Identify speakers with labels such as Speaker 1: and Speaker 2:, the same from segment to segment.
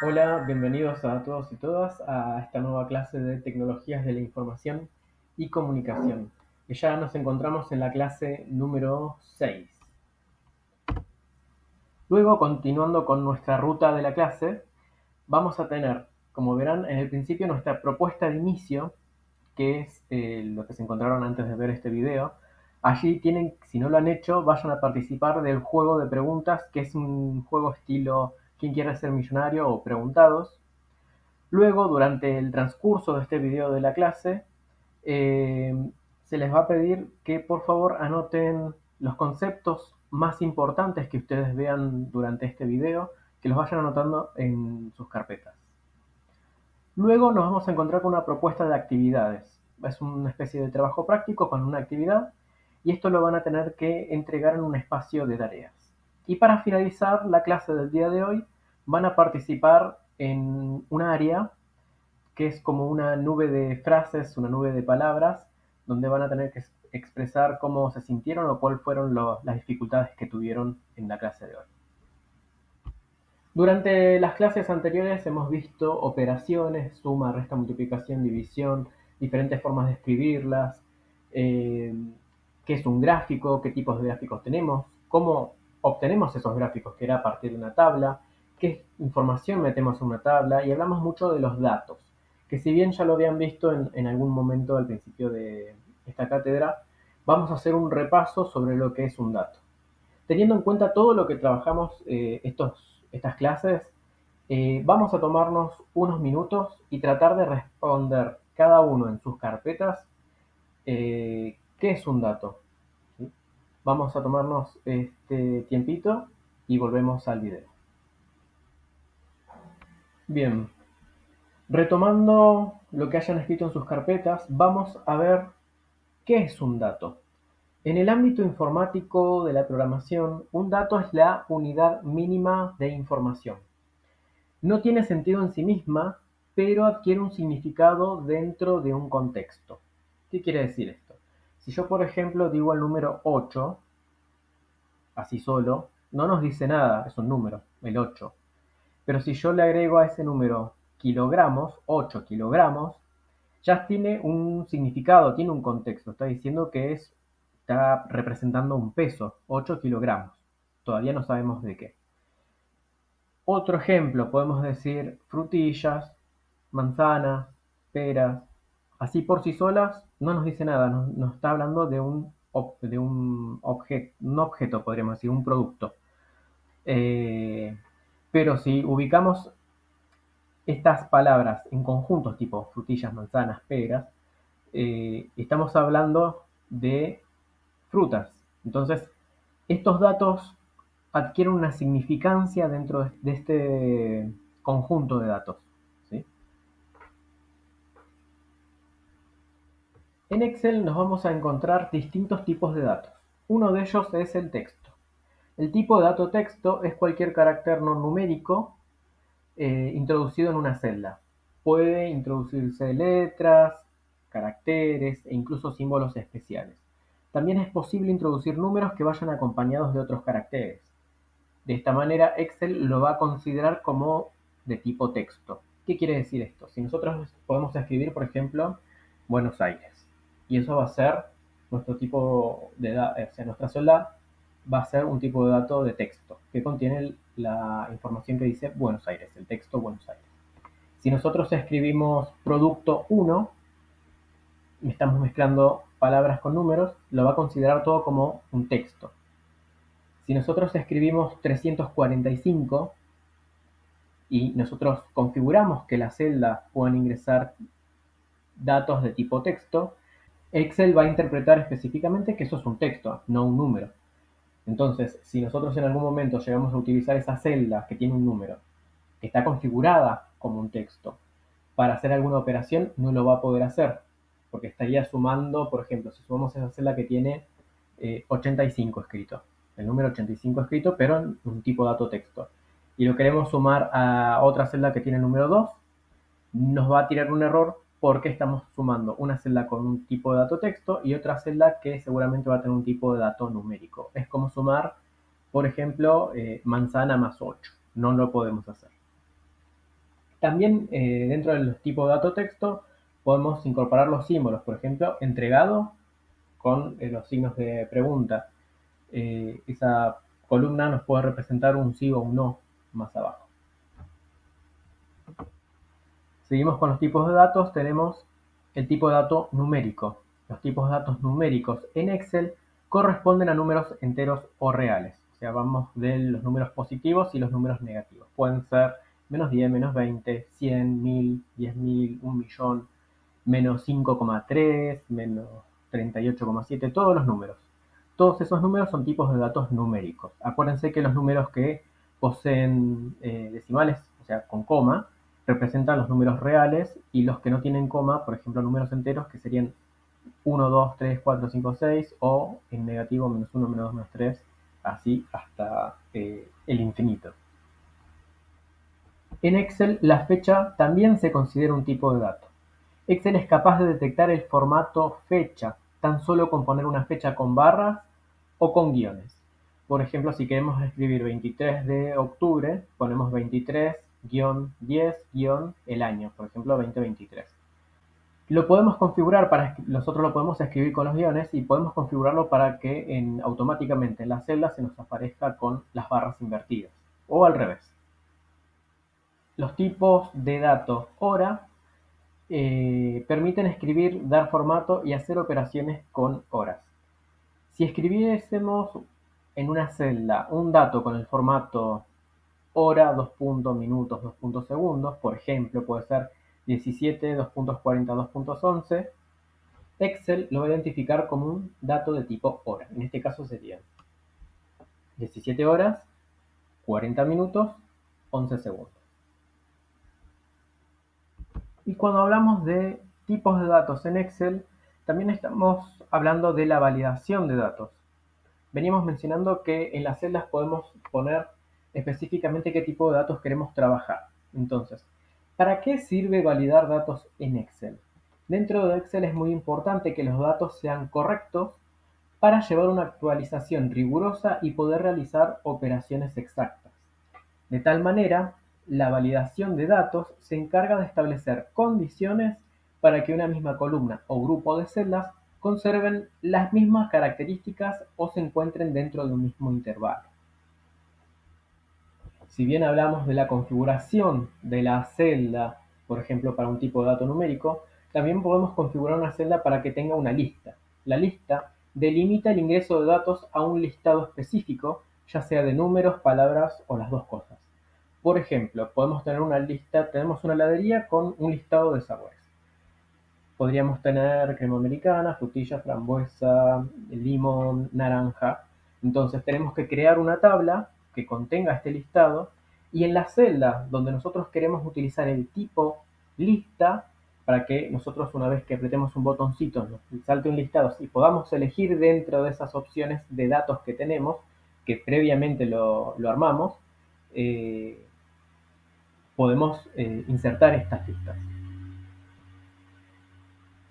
Speaker 1: Hola, bienvenidos a todos y todas a esta nueva clase de Tecnologías de la Información y Comunicación. Y ya nos encontramos en la clase número 6. Luego, continuando con nuestra ruta de la clase, vamos a tener, como verán en el principio, nuestra propuesta de inicio, que es lo que se encontraron antes de ver este video. Allí tienen, si no lo han hecho, vayan a participar del juego de preguntas, que es un juego estilo ¿Quién quiere ser millonario? O Preguntados. Luego, durante el transcurso de este video de la clase, eh, se les va a pedir que por favor anoten los conceptos más importantes que ustedes vean durante este video, que los vayan anotando en sus carpetas. Luego nos vamos a encontrar con una propuesta de actividades. Es una especie de trabajo práctico con una actividad y esto lo van a tener que entregar en un espacio de tareas. Y para finalizar la clase del día de hoy, van a participar en un área que es como una nube de frases, una nube de palabras, donde van a tener que expresar cómo se sintieron o cuáles fueron las dificultades que tuvieron en la clase de hoy. Durante las clases anteriores hemos visto operaciones, suma, resta, multiplicación, división, diferentes formas de escribirlas, eh, qué es un gráfico, qué tipos de gráficos tenemos, cómo obtenemos esos gráficos, que era a partir de una tabla, qué información metemos en una tabla, y hablamos mucho de los datos, que si bien ya lo habían visto en algún momento al principio de esta cátedra, vamos a hacer un repaso sobre lo que es un dato. Teniendo en cuenta todo lo que trabajamos estas clases, vamos a tomarnos unos minutos y tratar de responder cada uno en sus carpetas qué es un dato. ¿Sí? Vamos a tomarnos este tiempito y volvemos al video. Bien, retomando lo que hayan escrito en sus carpetas, vamos a ver qué es un dato. En el ámbito informático de la programación, un dato es la unidad mínima de información. No tiene sentido en sí misma, pero adquiere un significado dentro de un contexto. ¿Qué quiere decir esto? Si yo, por ejemplo, digo el número 8, así solo, no nos dice nada, es un número, el 8. Pero si yo le agrego a ese número kilogramos, 8 kilogramos, ya tiene un significado, tiene un contexto. Está diciendo que está representando un peso, 8 kilogramos. Todavía no sabemos de qué. Otro ejemplo, podemos decir frutillas, manzanas, peras. Así por sí solas no nos dice nada, nos está hablando de un objeto, podríamos decir, un producto. Eh, pero si ubicamos estas palabras en conjuntos tipo frutillas, manzanas, peras, estamos hablando de frutas. Entonces, estos datos adquieren una significancia dentro de este conjunto de datos. ¿Sí? En Excel nos vamos a encontrar distintos tipos de datos. Uno de ellos es el texto. El tipo de dato texto es cualquier carácter no numérico introducido en una celda. Puede introducirse letras, caracteres e incluso símbolos especiales. También es posible introducir números que vayan acompañados de otros caracteres. De esta manera, Excel lo va a considerar como de tipo texto. ¿Qué quiere decir esto? Si nosotros podemos escribir, por ejemplo, Buenos Aires, y eso va a ser nuestro tipo de dato, o sea, nuestra celda va a ser un tipo de dato de texto que contiene la información que dice Buenos Aires, el texto Buenos Aires. Si nosotros escribimos producto 1, estamos mezclando palabras con números, lo va a considerar todo como un texto. Si nosotros escribimos 345 y nosotros configuramos que las celdas puedan ingresar datos de tipo texto, Excel va a interpretar específicamente que eso es un texto, no un número. Entonces, si nosotros en algún momento llegamos a utilizar esa celda que tiene un número, que está configurada como un texto, para hacer alguna operación, no lo va a poder hacer, porque estaría sumando, por ejemplo, si sumamos esa celda que tiene 85 escrito, el número 85 escrito, pero en un tipo de dato texto, y lo queremos sumar a otra celda que tiene el número 2, nos va a tirar un error porque estamos sumando una celda con un tipo de dato texto y otra celda que seguramente va a tener un tipo de dato numérico. Es como sumar, por ejemplo, manzana más 8. No lo podemos hacer. También dentro de los tipos de dato texto podemos incorporar los símbolos, por ejemplo, entregado con los signos de pregunta. Esa columna nos puede representar un sí o un no más abajo. Seguimos con los tipos de datos, tenemos el tipo de dato numérico. Los tipos de datos numéricos en Excel corresponden a números enteros o reales. O sea, vamos de los números positivos y los números negativos. Pueden ser -10, -20, 100, 1000, 10.000, 1.000.000, -5,3, -38,7, todos los números. Todos esos números son tipos de datos numéricos. Acuérdense que los números que poseen decimales, o sea, con coma, representan los números reales, y los que no tienen coma, por ejemplo, números enteros, que serían 1, 2, 3, 4, 5, 6, o en negativo, -1, -2, -3, así hasta el infinito. En Excel, la fecha también se considera un tipo de dato. Excel es capaz de detectar el formato fecha, tan solo con poner una fecha con barras o con guiones. Por ejemplo, si queremos escribir 23 de octubre, ponemos 23-10- el año, por ejemplo 2023. Lo podemos configurar nosotros lo podemos escribir con los guiones, y podemos configurarlo para que automáticamente en la celda se nos aparezca con las barras invertidas, o al revés. Los tipos de datos hora permiten escribir, dar formato y hacer operaciones con horas. Si escribiésemos en una celda un dato con el formato hora, minutos, segundos, por ejemplo, puede ser 17, 40, 11, Excel lo va a identificar como un dato de tipo hora. En este caso serían 17 horas, 40 minutos, 11 segundos. Y cuando hablamos de tipos de datos en Excel, también estamos hablando de la validación de datos. Venimos mencionando que en las celdas podemos poner específicamente qué tipo de datos queremos trabajar. Entonces, ¿para qué sirve validar datos en Excel? Dentro de Excel es muy importante que los datos sean correctos para llevar una actualización rigurosa y poder realizar operaciones exactas. De tal manera, la validación de datos se encarga de establecer condiciones para que una misma columna o grupo de celdas conserven las mismas características o se encuentren dentro de un mismo intervalo. Si bien hablamos de la configuración de la celda, por ejemplo, para un tipo de dato numérico, también podemos configurar una celda para que tenga una lista. La lista delimita el ingreso de datos a un listado específico, ya sea de números, palabras o las dos cosas. Por ejemplo, podemos tener una lista, tenemos una heladería con un listado de sabores. Podríamos tener crema americana, frutilla, frambuesa, limón, naranja. Entonces tenemos que crear una tabla que contenga este listado, y en la celda donde nosotros queremos utilizar el tipo lista, para que nosotros, una vez que apretemos un botoncito, nos salte un listado y podamos elegir dentro de esas opciones de datos que tenemos, que previamente lo armamos, eh, podemos insertar estas listas.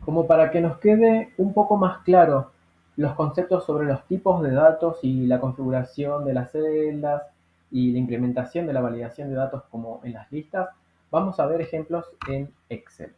Speaker 1: Como para que nos quede un poco más claro los conceptos sobre los tipos de datos y la configuración de las celdas y la implementación de la validación de datos como en las listas, vamos a ver ejemplos en Excel.